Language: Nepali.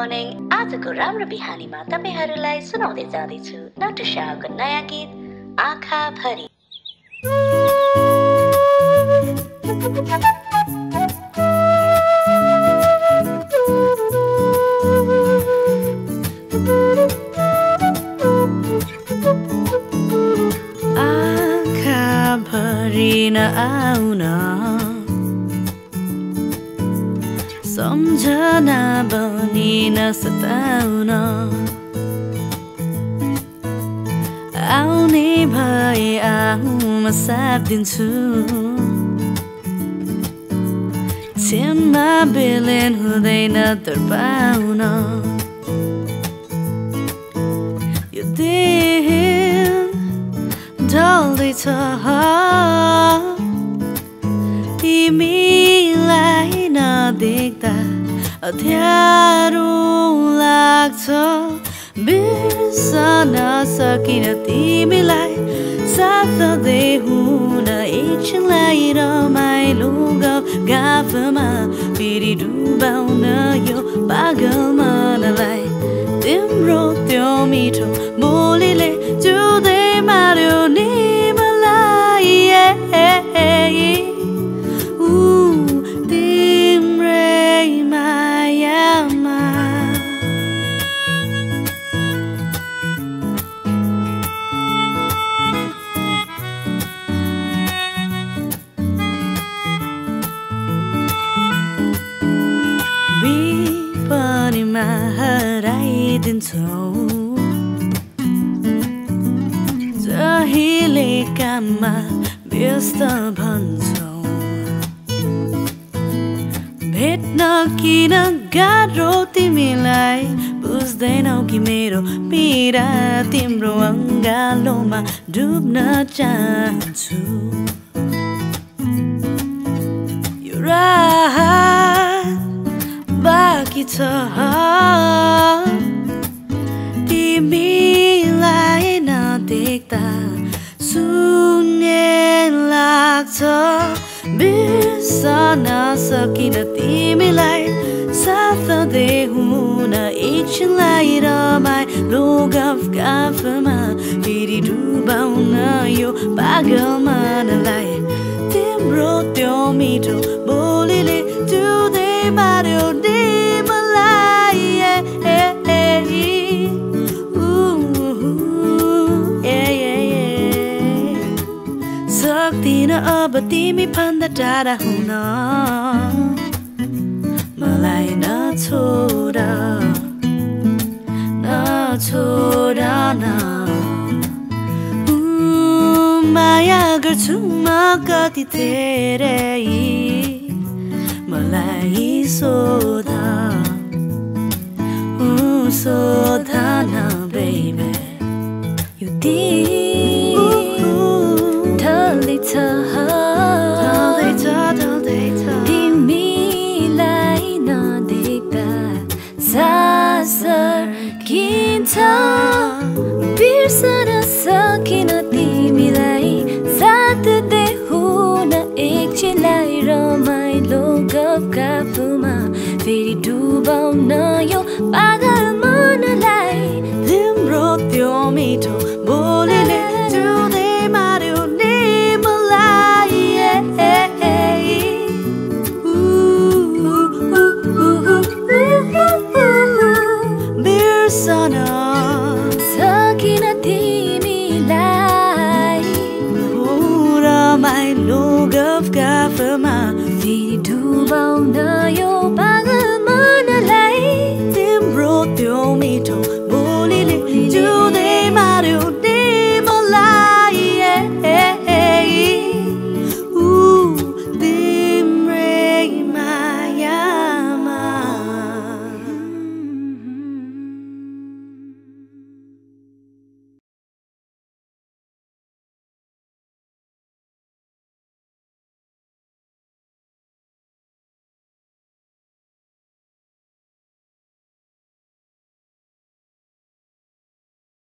morning. आजको राम्रो बिहानीमा तपाईहरुलाई सुनाउँदै जाँदै छु नटुसाको नयाँ गीत आँखा भरी। आँखा भरी न आउन सम्झना बनी न सताउन आउने भए आऊ म साथ दिन्छु क्षमा बेलेन हुँदैन तर्पाउन यो दिन ढल्दैछ तिमीलाई नदेख्दा अँध्यारो लाग्छ बिर्सन सकिन तिमीलाई साथदै हुन एकछिनलाई रमाइलो गफमा फेरि डुबाउन यो पागल मनलाई तिम्रो त्यो मिठो बोलीले जुदै मार्यो नि मलाई तिम्रै मायामा विपनीमा हराइदिन्छौ जहिले काममा व्यस्त भन्छौ भेट्न किन गाह्रो तिमीलाई बुझ्दैनौ कि मेरो पीडा तिम्रो अङ्गालोमा डुब्न चाहन्छु यो रात बाँकी छ तिमीलाई नदेख्दा शून्य लाग्छ बिर्सन सकिन तिमीलाई साथदै हुन एकछिनलाई रमाइलो गफमा फेरि डुबाउन यो पागल मनलाई तिम्रो त्यो मिठो बोलीले जुदै मार्यो नि मलाई सक्दिन अब तिमी भन्दा टाढा हुन मलाई नछोड न माया गर्छु म कति धेरै मलाई सोध न बेबी यो ढल्दैछ तिमीलाई नदेख्दा सास किन्छ बिर्सन सकिन तिमीलाई साथदै हुन एकछिनलाई रमाइलो गफमा फेरि डुबाउन यो पागल मनलाई तिम्रो त्यो मिठो